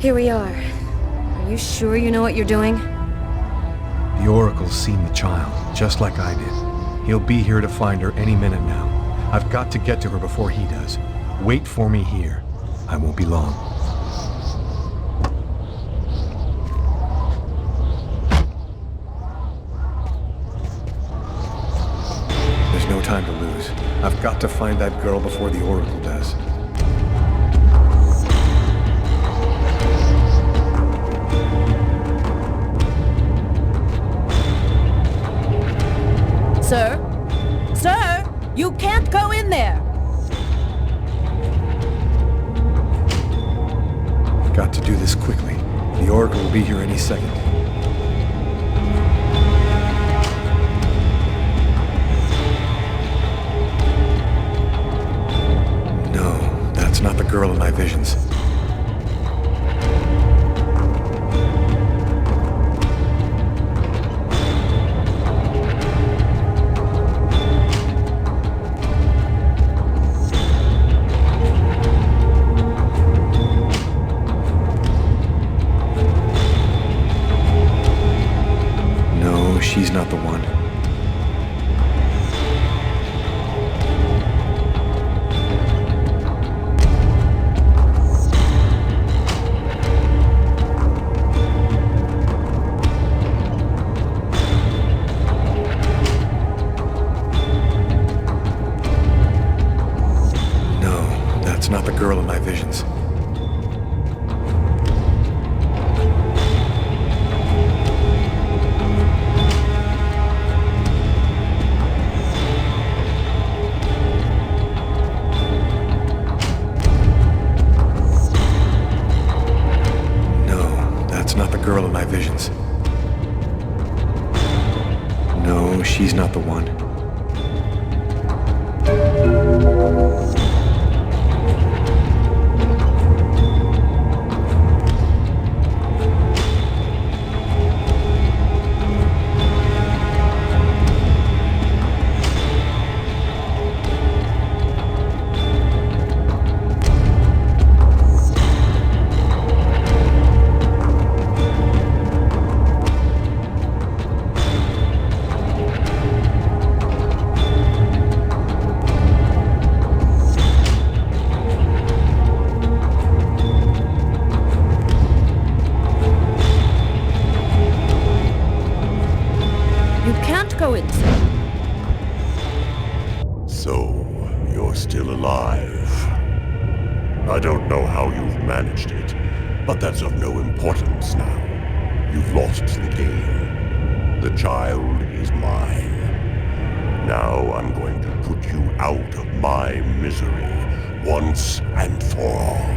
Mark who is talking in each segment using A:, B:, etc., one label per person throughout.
A: Here we are. Are you sure you know what you're doing?
B: The Oracle's seen the child, just like I did. He'll be here to find her any minute now. I've got to get to her before he does. Wait for me here. I won't be long. There's no time to lose. I've got to find that girl before the Oracle does.
C: Sir? Sir! You can't go in there!
B: Got to do this quickly. The Oracle will be here any second. No, that's not the girl in my visions. She's not the one. No, that's not the girl in my visions. Girl in my visions. No, she's not the one.
C: Go in, sir.
D: So, you're still alive. I don't know how you've managed it, but that's of no importance now. You've lost the game. The child is mine. Now I'm going to put you out of my misery, once and for all.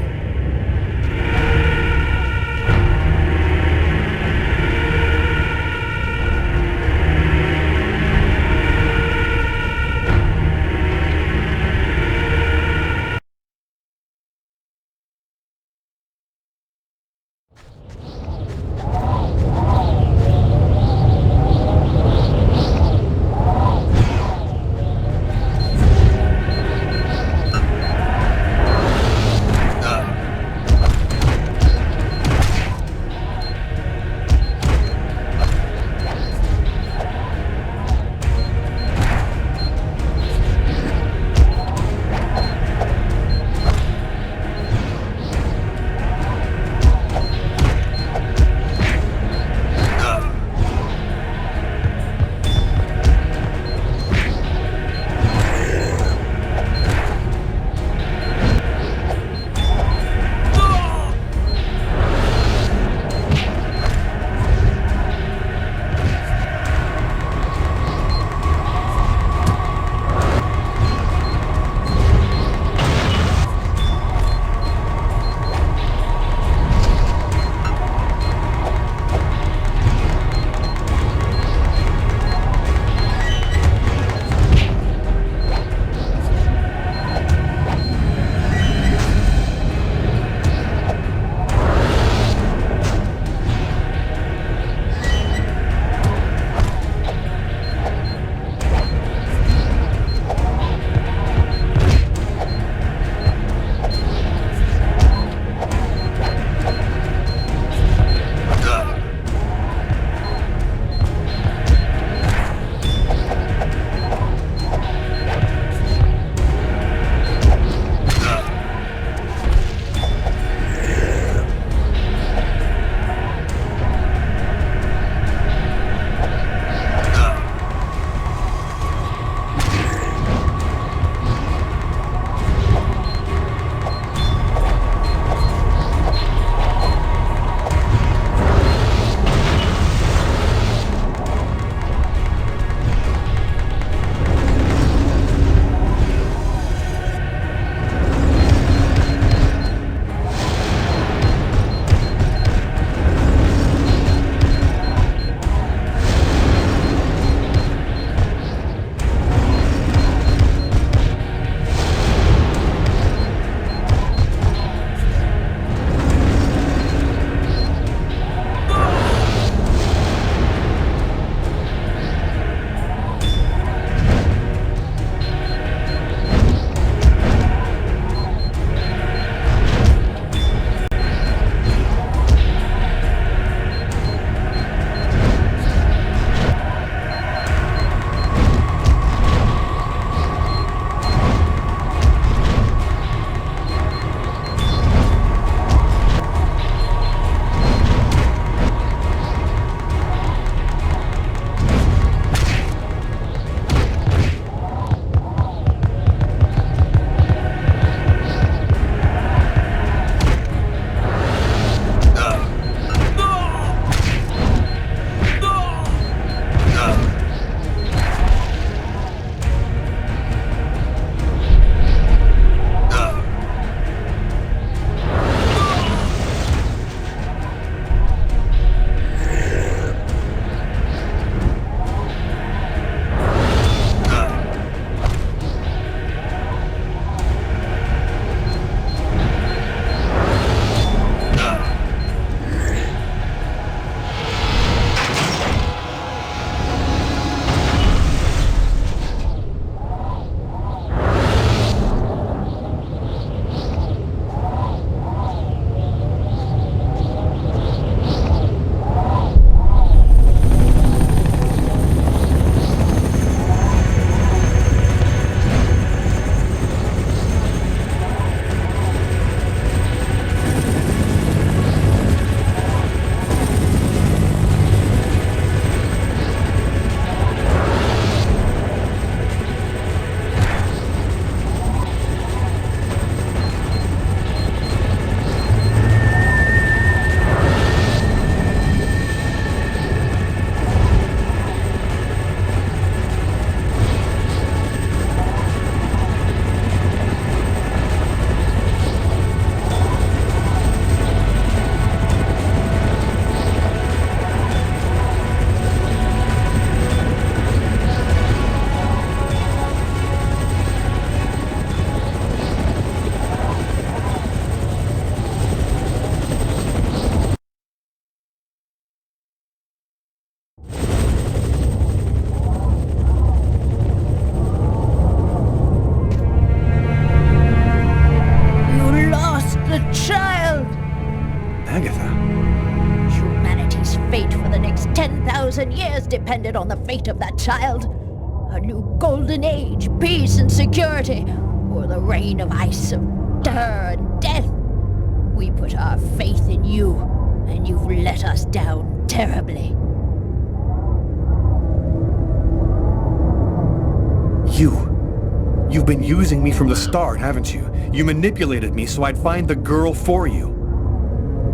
C: and years depended on the fate of that child. A new golden age, peace and security, or the reign of ice, of terror and death. We put our faith in you, and you've let us down terribly.
B: You've been using me from the start, haven't you? You manipulated me so I'd find the girl for you.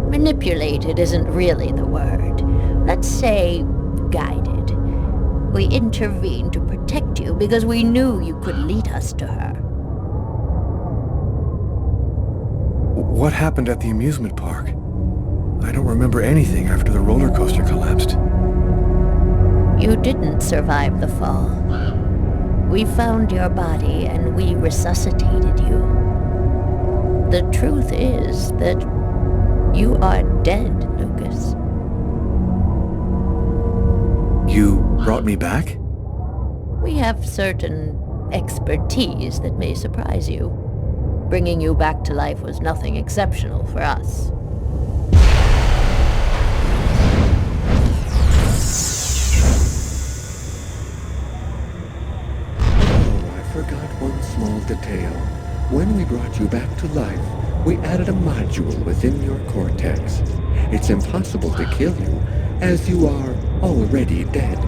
C: Manipulated isn't really the word. Let's say guided. We intervened to protect you because we knew you could lead us to her.
B: What happened at the amusement park? I don't remember anything after the roller coaster collapsed.
C: You didn't survive the fall. We found your body and we resuscitated you. The truth is that you are dead, Lucas.
B: You brought me back?
C: We have certain expertise that may surprise you. Bringing you back to life was nothing exceptional for us.
E: Forgot one small detail. When we brought you back to life, we added a module within your cortex. It's impossible to kill you, as you are already dead.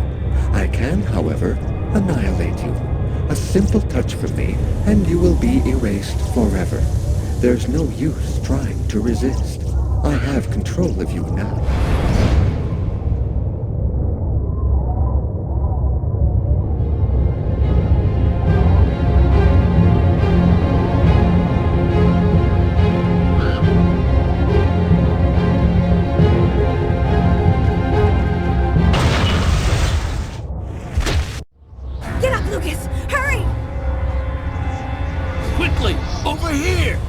E: I can, however, annihilate you. A simple touch from me, and you will be erased forever. There's no use trying to resist. I have control of you now.
A: Get up, Lucas! Hurry!
F: Quickly! Over here!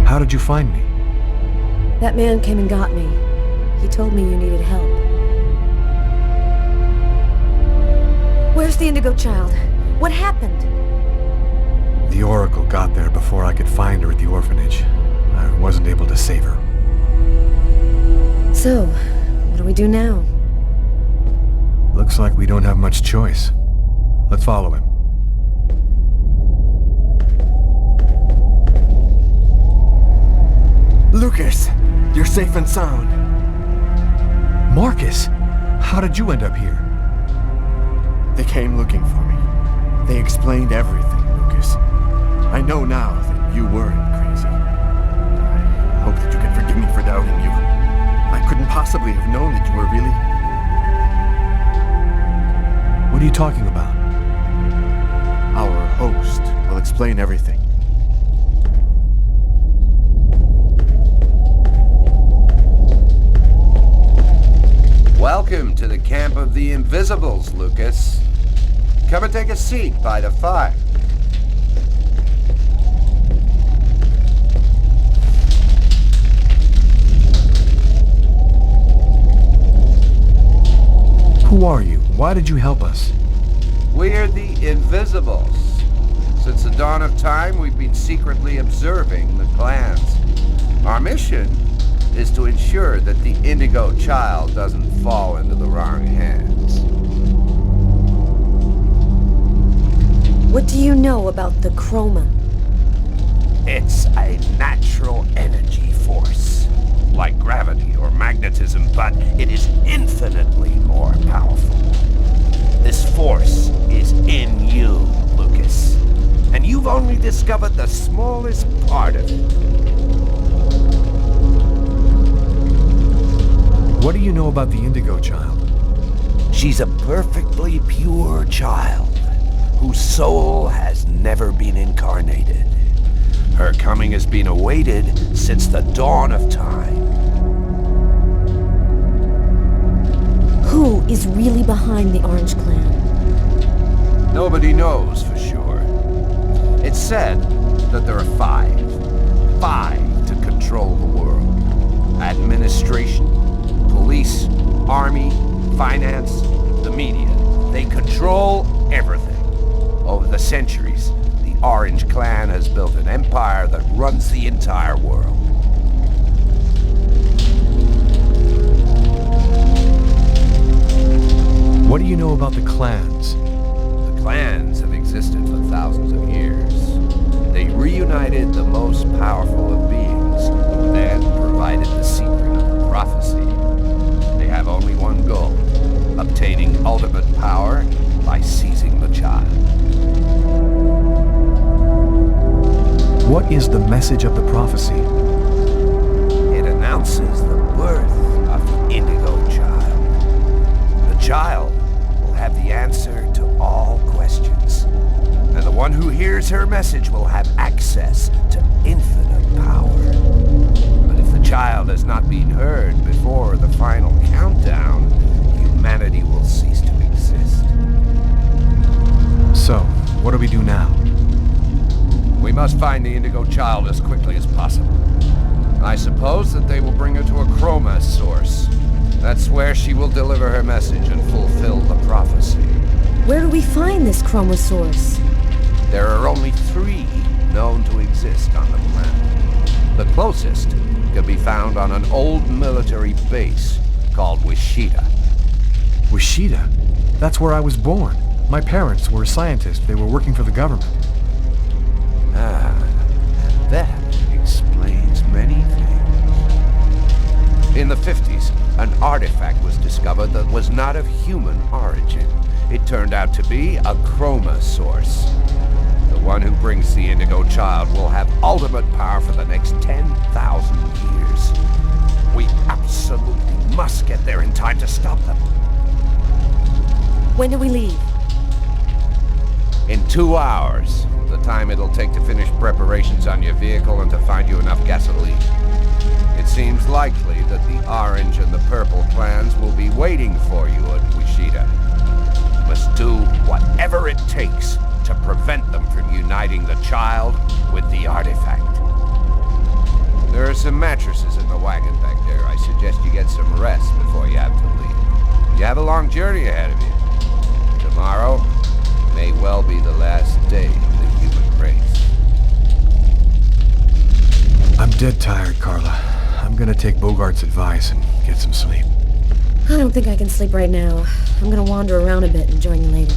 B: How did you find me?
A: That man came and got me. He told me you needed help. Where's the Indigo child? What happened?
B: The Oracle got there before I could find her at the orphanage. I wasn't able to save her.
A: So, what do we do now?
B: Looks like we don't have much choice. Let's follow him.
G: Lucas, you're safe and sound.
B: Marcus! How did you end up here?
G: They came looking for me. They explained everything, Lucas. I know now that you weren't crazy. I hope that you can forgive me for doubting you. I couldn't possibly have known that you were really...
B: What are you talking about?
G: Our host will explain everything.
H: Welcome to the camp of the Invisibles, Lucas. Come and take a seat by the fire.
B: Who are you? Why did you help us?
H: We're the Invisibles. Since the dawn of time, we've been secretly observing the clans. Our mission is to ensure that the Indigo child doesn't fall into the wrong hands.
A: What do you know about the chroma?
H: It's a natural energy force, like gravity or magnetism, but it is infinitely more powerful. This force is in you, Lucas, and you've only discovered the smallest part of it.
B: What do you know about the Indigo child?
H: She's a perfectly pure child whose soul has never been incarnated. Her coming has been awaited since the dawn of time.
A: Who is really behind the Orange Clan?
H: Nobody knows for sure. It's said that there are five to control the world. Administration, police, army, finance, the media. They control everything. Over the centuries, the Orange Clan has built an empire that runs the entire world.
B: What do you know about the clans?
H: The clans have existed for thousands of years. They reunited the most powerful of beings, who then provided the secret of the prophecy. They have only one goal: obtaining ultimate power by seizing the child.
B: What is the message of the prophecy?
H: It announces the birth of the Indigo child. The child will have the answer to all questions, and the one who hears her message will have access to infinite power. But if the child has not been heard before the final countdown, humanity will cease to exist.
B: So, what do we do now?
H: We must find the Indigo child as quickly as possible. I suppose that they will bring her to a chroma source. That's where she will deliver her message and fulfill the prophecy.
A: Where do we find this chroma source?
H: There are only 3 known to exist on the planet. The closest can be found on an old military base called Wishita.
B: Wishita? That's where I was born. My parents were scientists. They were working for the government.
H: That explains many things. In the 50s, an artifact was discovered that was not of human origin. It turned out to be a chroma source. The one who brings the Indigo child will have ultimate power for the next 10,000 years. We absolutely must get there in time to stop them.
A: When do we leave?
H: In 2 hours. The time it'll take to finish preparations on your vehicle and to find you enough gasoline. It seems likely that the Orange and the Purple clans will be waiting for you at Wishita. You must do whatever it takes to prevent them from uniting the child with the artifact. There are some mattresses in the wagon back there. I suggest you get some rest before you have to leave. You have a long journey ahead of you. Tomorrow may well be the last day of the human race.
B: I'm dead tired, Carla. I'm gonna take Bogart's advice and get some sleep.
A: I don't think I can sleep right now. I'm gonna wander around a bit and join you later.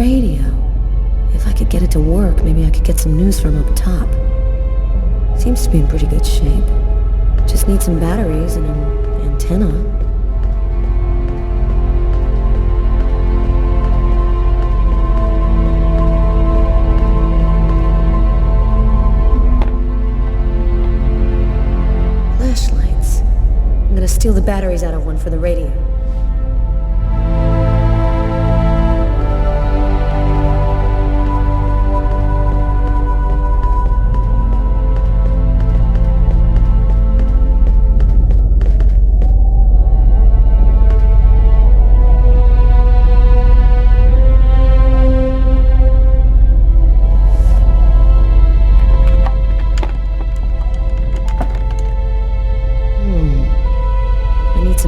A: radio. If I could get it to work, maybe I could get some news from up top. Seems to be in pretty good shape. Just need some batteries and an antenna. Flashlights. I'm gonna steal the batteries out of one for the radio.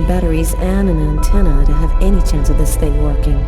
A: Batteries and an antenna to have any chance of this thing working.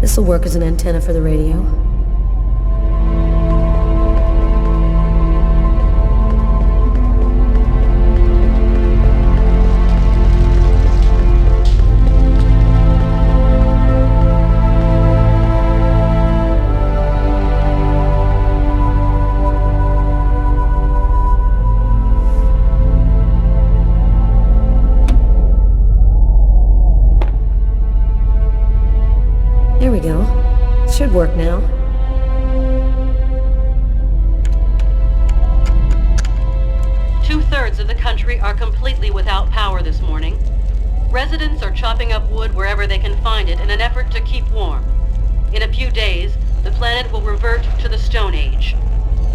A: This'll work as an antenna for the radio. There we go. Should work now.
I: Two-thirds of the country are completely without power this morning. Residents are chopping up wood wherever they can find it in an effort to keep warm. In a few days, the planet will revert to the Stone Age.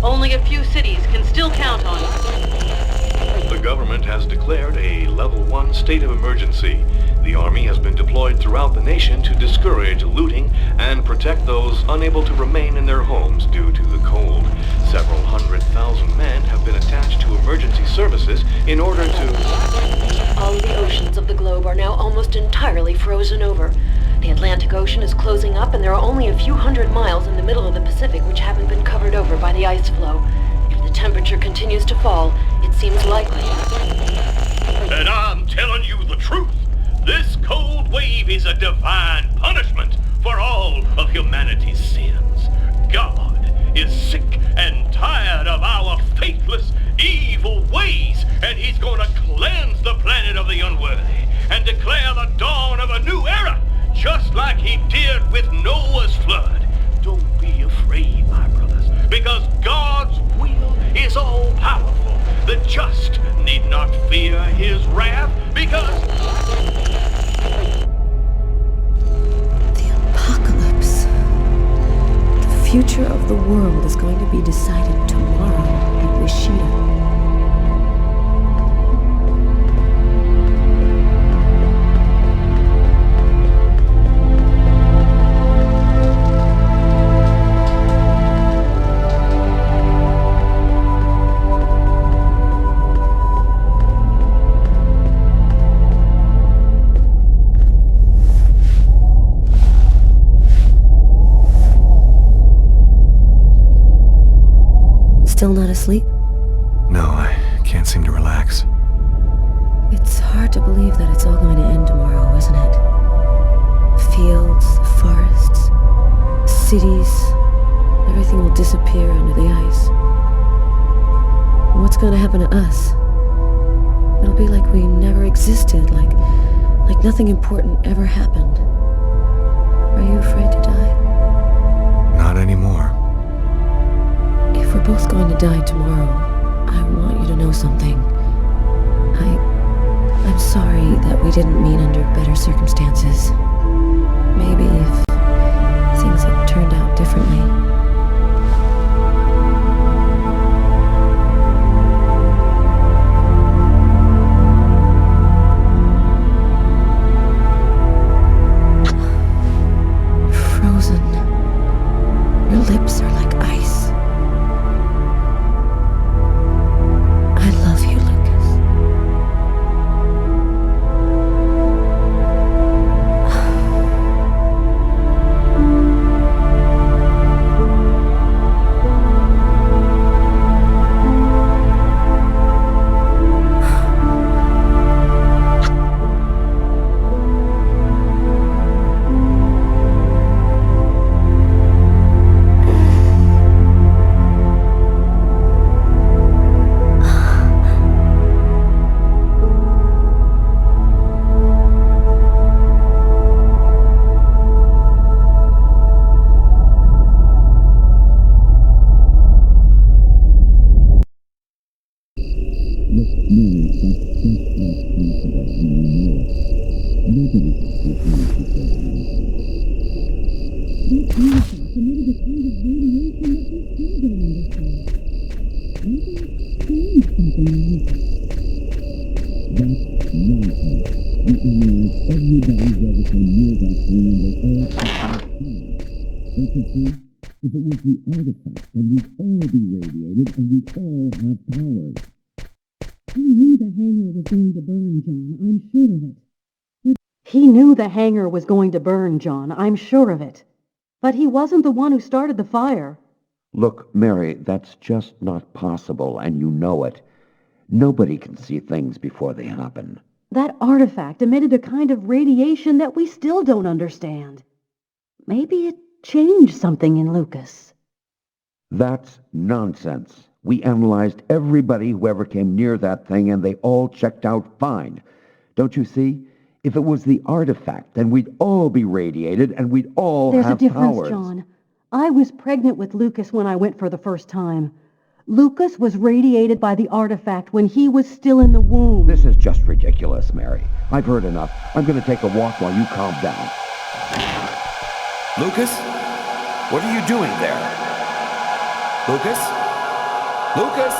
I: Only a few cities can still count on us.
J: The government has declared a Level 1 state of emergency. The Army has been deployed throughout the nation to discourage looting and protect those unable to remain in their homes due to the cold. Several 100,000 men have been attached to emergency services in order to...
I: All the oceans of the globe are now almost entirely frozen over. The Atlantic Ocean is closing up, and there are only a few hundred miles in the middle of the Pacific which haven't been covered over by the ice flow. If the temperature continues to fall, it seems likely.
F: And I'm telling you the truth. This cold wave is a divine punishment for all of humanity's sins. God is sick and tired of our faithless, evil ways, and he's going to cleanse the planet of the unworthy and declare the dawn of a new era, just like he did with Noah's flood. Don't be afraid, my brothers, because God's will is all-powerful. The just need not fear his wrath, because...
A: The apocalypse. The future of the world is going to be decided tomorrow at Wishita. Still not asleep?
B: No, I can't seem to relax.
A: It's hard to believe that it's all going to end tomorrow, isn't it? The fields, the forests, the cities, everything will disappear under the ice. And what's going to happen to us? It'll be like we never existed, like nothing important ever happened. Are you afraid to die?
B: Not anymore.
A: If we're both going to die tomorrow, I want you to know something. I'm sorry that we didn't meet under better circumstances. Maybe if things had turned out differently. Frozen. Your lips are like ice. I love you, Lucas.
I: He knew the hangar was going to burn, John. I'm sure of it. But he wasn't the one who started the fire.
K: Look, Mary, that's just not possible, and you know it. Nobody can see things before they happen.
I: That artifact emitted a kind of radiation that we still don't understand. Maybe it changed something in Lucas.
K: That's nonsense. We analyzed everybody who ever came near that thing, and they all checked out fine. Don't you see? If it was the artifact, then we'd all be radiated, and we'd all have powers.
I: There's a difference, John. I was pregnant with Lucas when I went for the first time. Lucas was radiated by the artifact when he was still in the womb.
K: This is just ridiculous, Mary. I've heard enough. I'm going to take a walk while you calm down.
L: Lucas? What are you doing there? Lucas? Lucas?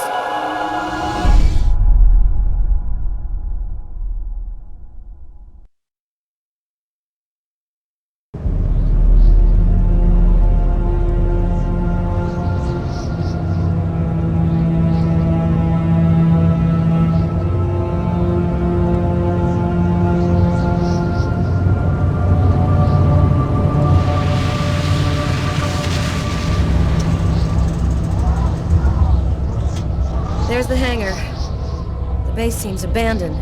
A: There's the hangar. The base seems abandoned.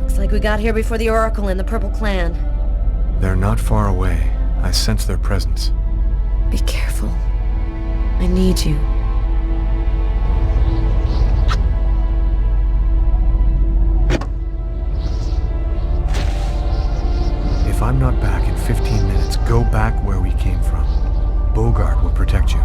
A: Looks like we got here before the Oracle and the Purple Clan.
B: They're not far away. I sense their presence.
A: Be careful. I need you.
B: If I'm not back in 15 minutes, go back where we came from. Bogart will protect you.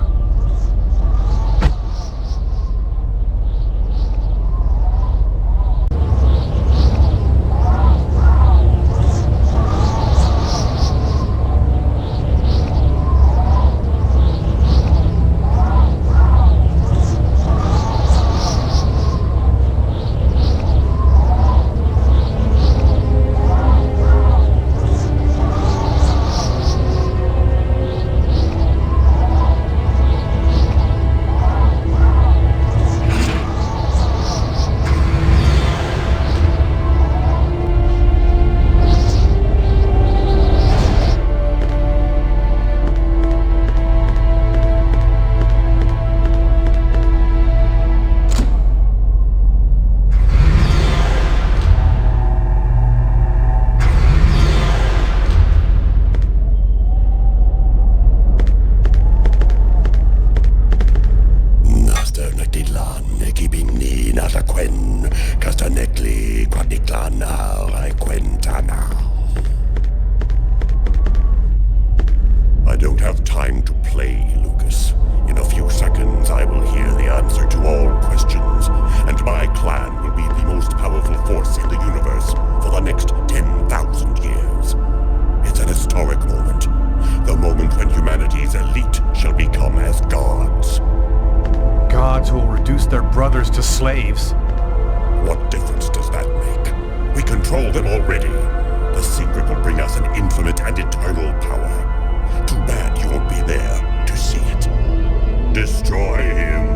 B: brothers to slaves.
D: What difference does that make? We control them already. The secret will bring us an infinite and eternal power. Too bad you won't be there to see it. Destroy him.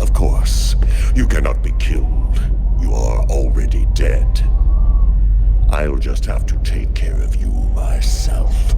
D: Of course. You cannot be killed. You are already dead. I'll just have to take care of you myself.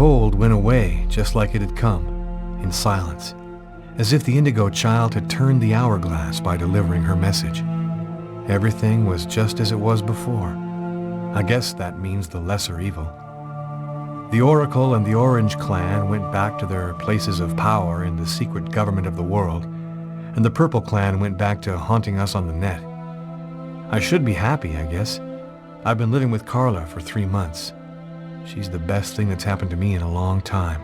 B: cold went away just like it had come, in silence, as if the Indigo child had turned the hourglass by delivering her message. Everything was just as it was before. I guess that means the lesser evil. The Oracle and the Orange clan went back to their places of power in the secret government of the world, and the Purple clan went back to haunting us on the net. I should be happy, I guess. I've been living with Carla for 3 months. She's the best thing that's happened to me in a long time.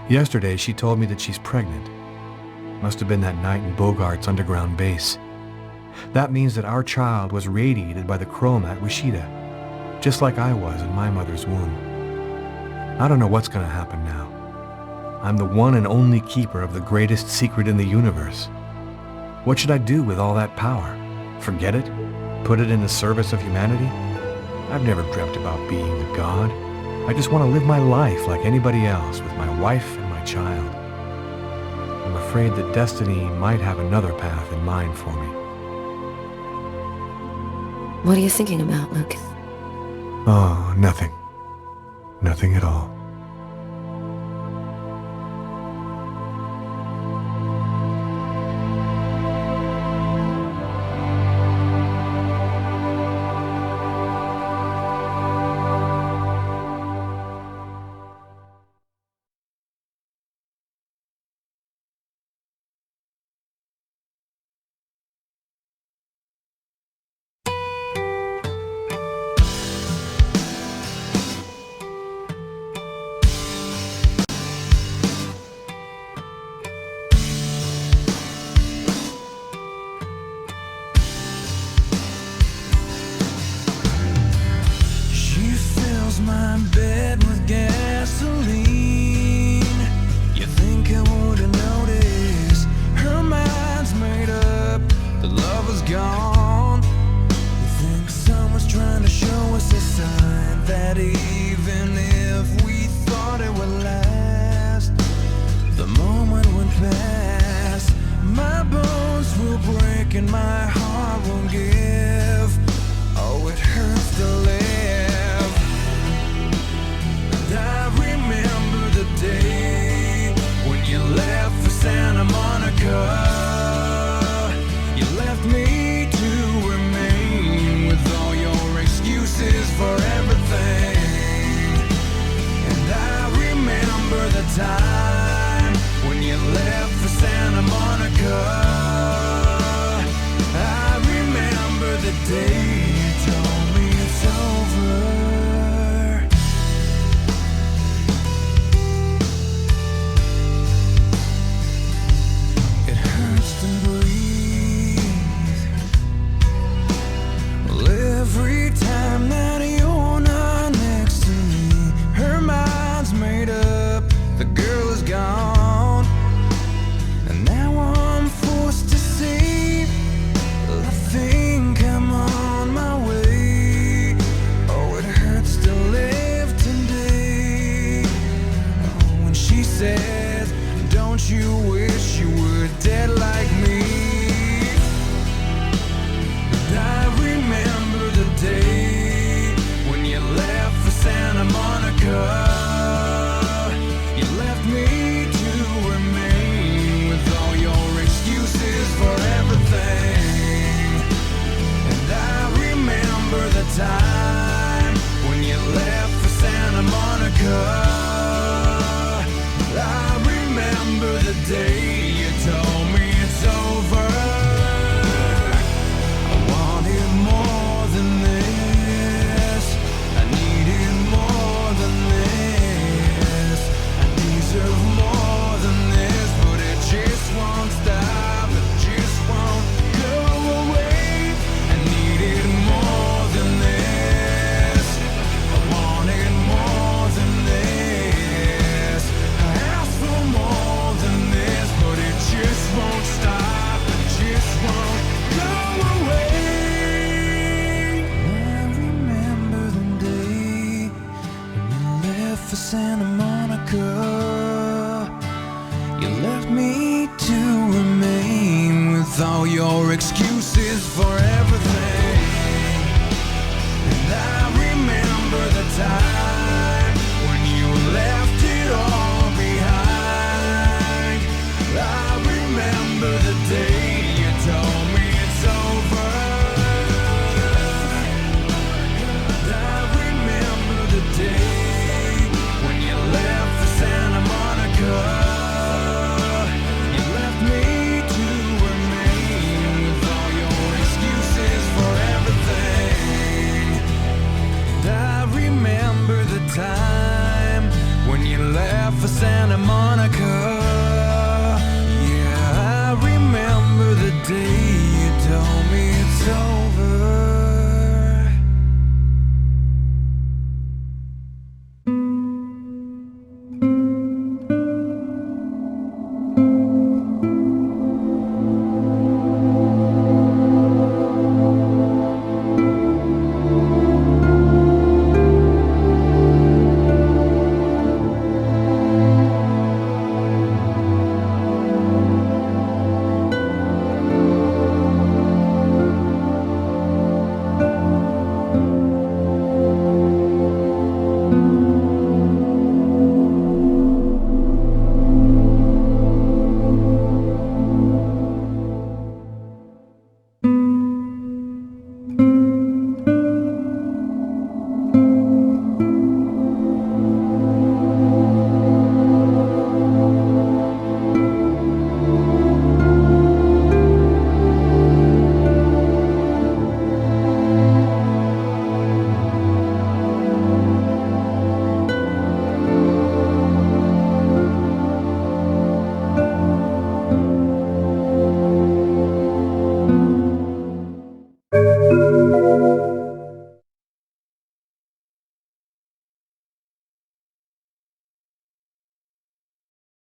B: Yesterday, she told me that she's pregnant. Must have been that night in Bogart's underground base. That means that our child was radiated by the chroma at Wishita, just like I was in my mother's womb. I don't know what's going to happen now. I'm the one and only keeper of the greatest secret in the universe. What should I do with all that power? Forget it? Put it in the service of humanity? I've never dreamt about being a god. I just want to live my life like anybody else with my wife and my child. I'm afraid that destiny might have another path in mind for me.
A: What are you thinking about, Lucas?
B: Oh, nothing. Nothing at all.
M: My bed with gasoline. You think I would've noticed? Her mind's made up, the love is gone. You think someone's trying to show us a sign that even if we thought it would last, the moment went past. My bones will break and my heart won't give. Oh, it hurts to live. I remember the day when you left for Santa Monica. You left me to remain with all your excuses for everything. And I remember the time when you left for Santa Monica. I remember the day you told me it's over. Every time that you're not next to me, her mind's made up, the girl is gone. And now I'm forced to say, I think I'm on my way. Oh, it hurts to live today. Oh, when she says, don't you wish you were dead like me? I remember the day when you left for Santa Monica. You left me to remain with all your excuses for everything. And I remember the time when you left for Santa Monica. I remember the day you told me it's over. Santa Monica, you left me to remain with all your excuses forever.